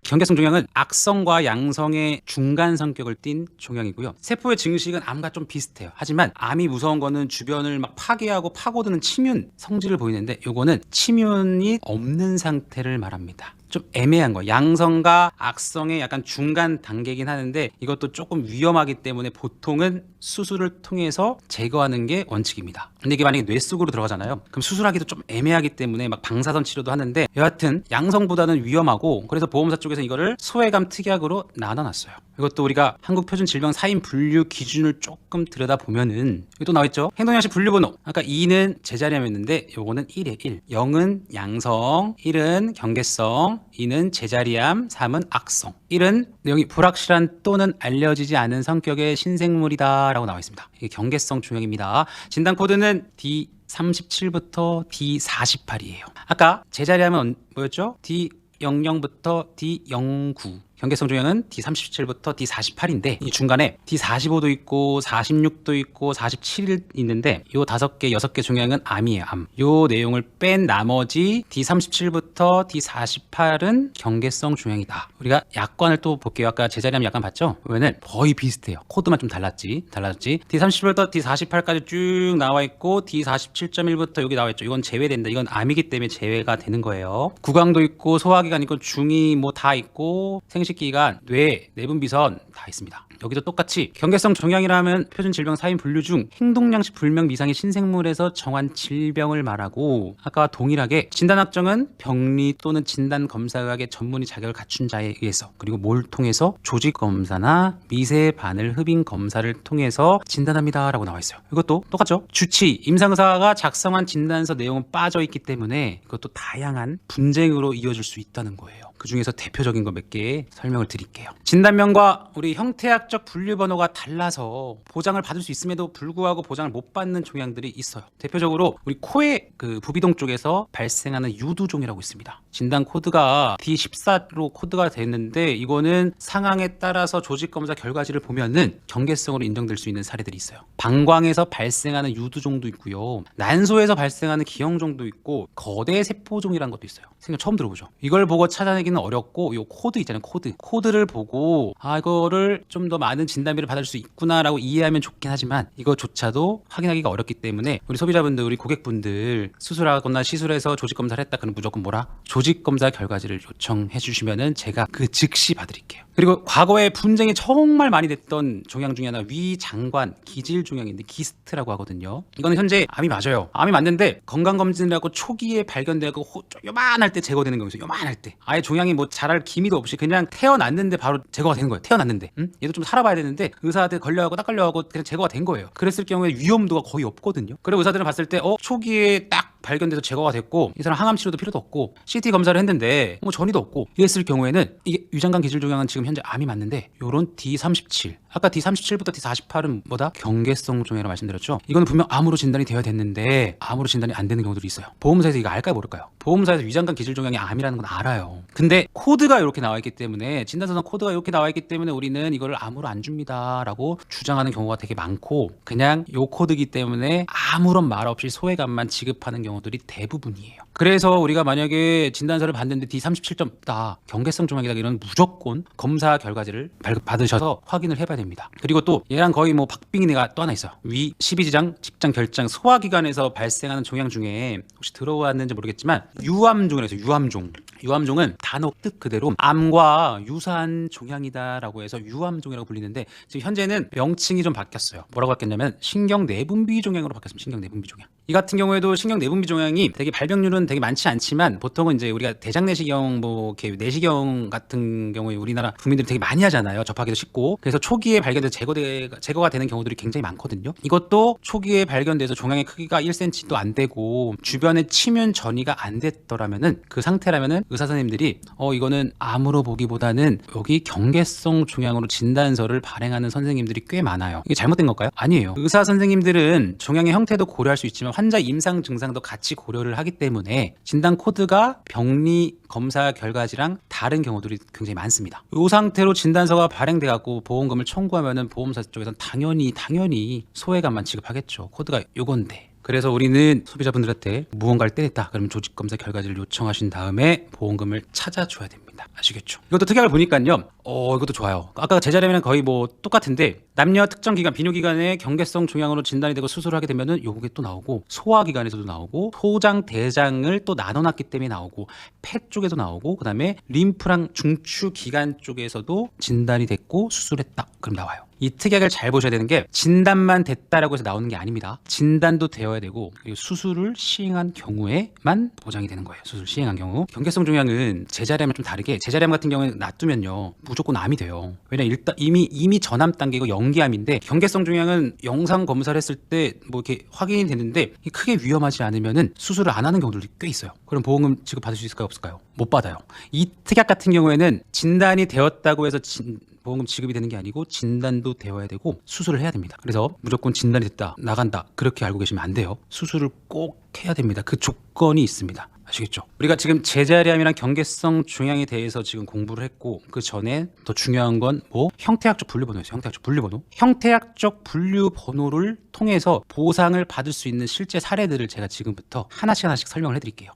경계성 종양은 악성과 양성의 중간 성격을 띤 종양이고요. 세포의 증식은 암과 좀 비슷해요. 하지만 암이 무서운 거는 주변을 막 파괴하고 파고드는 침윤 성질을 보이는데 요거는 침윤이 없는 상태를 말합니다. 좀 애매한 거예요. 양성과 악성의 약간 중간 단계이긴 하는데 이것도 조금 위험하기 때문에 보통은 수술을 통해서 제거하는 게 원칙입니다. 근데 이게 만약에 뇌 속으로 들어가잖아요. 그럼 수술하기도 좀 애매하기 때문에 막 방사선 치료도 하는데 여하튼 양성보다는 위험하고 그래서 보험사 쪽에서 이거를 소외감 특약으로 나눠놨어요. 이것도 우리가 한국표준질병 사인 분류 기준을 조금 들여다보면은 여기 또 나와있죠. 행동양식 분류번호 아까 2는 제자리암이었는데 요거는 1에 1 0은 양성 1은 경계성 2는 제자리암 3은 악성 1은 내용이 불확실한 또는 알려지지 않은 성격의 신생물이다 라고 나와 있습니다. 이게 경계성 종양입니다. 진단 코드는 D37부터 D48이에요. 아까 제자리암은 뭐였죠? D00부터 D09 경계성 종양은 D37부터 D48인데 이 중간에 D45도 있고 46도 있고 47 있는데 요 5개 6개 종양은 암이에요. 암. 요 내용을 뺀 나머지 D37부터 D48은 경계성 종양이다. 우리가 약관을 또 볼게요. 아까 제자리암 약관 봤죠? 보면은 거의 비슷해요. 코드만 좀 달랐지. D37부터 D48까지 쭉 나와 있고 D47.1부터 여기 나와 있죠. 이건 제외된다. 이건 암이기 때문에 제외가 되는 거예요. 구강도 있고 소화기관 있고 중이 뭐 다 있고 생식기관, 뇌, 내분비선 다 있습니다. 여기도 똑같이 경계성 종양이라면 표준질병 사인 분류 중 행동양식 불명 미상의 신생물에서 정한 질병을 말하고 아까와 동일하게 진단 확정은 병리 또는 진단 검사학의 전문의 자격을 갖춘 자에 의해서 그리고 뭘 통해서 조직 검사나 미세 바늘 흡인 검사를 통해서 진단합니다 라고 나와 있어요. 이것도 똑같죠. 주치, 임상의사가 작성한 진단서 내용은 빠져 있기 때문에 이것도 다양한 분쟁으로 이어질 수 있다는 거예요. 그 중에서 대표적인 거 몇 개 설명을 드릴게요. 진단명과 우리 형태학적 분류번호가 달라서 보장을 받을 수 있음에도 불구하고 보장을 못 받는 종양들이 있어요. 대표적으로 우리 코의 그 부비동 쪽에서 발생하는 유두종이라고 있습니다. 진단 코드가 D14로 코드가 됐는데 이거는 상황에 따라서 조직검사 결과지를 보면은 경계성으로 인정될 수 있는 사례들이 있어요. 방광에서 발생하는 유두종도 있고요. 난소에서 발생하는 기형종도 있고 거대 세포종이라는 것도 있어요. 생각 처음 들어보죠. 이걸 보고 찾아내기는 어렵고 요 코드 있잖아요. 코드를 보고 이거를 좀 더 많은 진단비를 받을 수 있구나라고 이해하면 좋긴 하지만 이거조차도 확인하기가 어렵기 때문에 우리 소비자분들 우리 고객분들 수술하거나 시술해서 조직검사를 했다 그러면 무조건 뭐라? 조직검사 결과지를 요청해 주시면은 제가 그 즉시 봐드릴게요. 그리고 과거에 분쟁이 정말 많이 됐던 종양 중에 하나 위장관 기질 종양인데 기스트라고 하거든요. 이거는 현재 암이 맞아요. 암이 맞는데 건강검진을 하고 초기에 발견되고 요만할 때 제거되는 경우죠. 요만할 때 아예 종양이 뭐 자랄 기미도 없이 그냥 태어났는데 바로 제거가 되는 거예요. 태어났는데 얘도 좀 살아봐야 되는데 의사한테 걸려하고 딱 걸려하고 그냥 제거가 된 거예요. 그랬을 경우에 위험도가 거의 없거든요. 그리고 의사들은 봤을 때 초기에 딱 발견돼서 제거가 됐고 이 사람 항암 치료도 필요도 없고 CT 검사를 했는데 뭐 전이도 없고 이랬을 경우에는 이게 위장관 기질 종양은 지금 현재 암이 맞는데 요런 D37 아까 D37부터 D48은 뭐다? 경계성 종양이라고 말씀드렸죠. 이거는 분명 암으로 진단이 되어야 됐는데 암으로 진단이 안 되는 경우들이 있어요. 보험사에서 이거 알까요 모를까요? 보험사에서 위장관 기질 종양이 암이라는 건 알아요. 근데 코드가 이렇게 나와 있기 때문에 진단서상 코드가 이렇게 나와 있기 때문에 우리는 이걸 암으로 안 줍니다 라고 주장하는 경우가 되게 많고 그냥 요 코드이기 때문에 아무런 말 없이 소외감만 지급하는 경우들이 대부분이에요. 그래서 우리가 만약에 진단서를 봤는데 D37.다 경계성 종양이다 이런 무조건 검사 결과지를 발급받으셔서 확인을 해봐야 됩니다. 그리고 또 얘랑 거의 뭐 박빙이가 또 하나 있어요. 위 12지장, 직장, 결장, 소화기관에서 발생하는 종양 중에 혹시 들어왔는지 모르겠지만 유암종이라고 해서 유암종은 단어 뜻 그대로 암과 유사한 종양이다라고 해서 유암종이라고 불리는데 지금 현재는 명칭이 좀 바뀌었어요. 뭐라고 바뀌었냐면 신경내분비 종양으로 바뀌었습니다. 신경내분비 종양. 이 같은 경우에도 신경내분비 종양이 되게 발병률은 되게 많지 않지만 보통은 이제 우리가 대장내시경 뭐 이렇게 내시경 같은 경우에 우리나라 국민들이 되게 많이 하잖아요. 접하기도 쉽고 그래서 초기에 발견돼서 제거가 되는 경우들이 굉장히 많거든요. 이것도 초기에 발견돼서 종양의 크기가 1cm도 안 되고 주변에 침윤 전이가 안 됐더라면은 그 상태라면은 의사 선생님들이 이거는 암으로 보기보다는 여기 경계성 종양으로 진단서를 발행하는 선생님들이 꽤 많아요. 이게 잘못된 걸까요? 아니에요. 의사 선생님들은 종양의 형태도 고려할 수 있지만 환자 임상 증상도 같이 고려를 하기 때문에 진단 코드가 병리 검사 결과지랑 다른 경우들이 굉장히 많습니다. 이 상태로 진단서가 발행돼 갖고 보험금을 청구하면은 보험사 쪽에서는 당연히 소외감만 지급하겠죠. 코드가 요건데. 그래서 우리는 소비자분들한테 무언가를 때렸다 그러면 조직검사 결과지를 요청하신 다음에 보험금을 찾아줘야 됩니다. 겁니다. 아시겠죠? 이것도 특약을 보니까요. 이것도 좋아요. 아까 제자리암이랑 거의 뭐 똑같은데 남녀 특정 기관, 비뇨 기관의 경계성 종양으로 진단이 되고 수술을 하게 되면은 요게 또 나오고 소화 기관에서도 나오고 소장, 대장을 또 나눠놨기 때문에 나오고 폐 쪽에도 나오고 그다음에 림프랑 중추 기관 쪽에서도 진단이 됐고 수술했다. 그럼 나와요. 이 특약을 잘 보셔야 되는 게 진단만 됐다라고 해서 나오는 게 아닙니다. 진단도 되어야 되고 그리고 수술을 시행한 경우에만 보장이 되는 거예요. 수술 시행한 경우. 경계성 종양은 제자리암이랑 좀 다르게 제자리암 같은 경우에는 놔두면요 무조건 암이 돼요. 왜냐면 일단 이미 전암 단계고 연기암인데 경계성 종양은 영상 검사를 했을 때 뭐 이렇게 확인이 됐는데 크게 위험하지 않으면은 수술을 안 하는 경우들도 꽤 있어요. 그럼 보험금 지급 받을 수 있을까요? 없을까요? 못 받아요. 이 특약 같은 경우에는 진단이 되었다고 해서 보험금 지급이 되는 게 아니고 진단도 되어야 되고 수술을 해야 됩니다. 그래서 무조건 진단이 됐다 나간다 그렇게 알고 계시면 안 돼요. 수술을 꼭 해야 됩니다. 그 조건이 있습니다. 아시겠죠? 우리가 지금 제자리암이랑 경계성 종양에 대해서 지금 공부를 했고 그 전에 더 중요한 건 뭐 형태학적 분류번호였어요. 형태학적 분류번호를 통해서 보상을 받을 수 있는 실제 사례들을 제가 지금부터 하나씩 설명을 해드릴게요.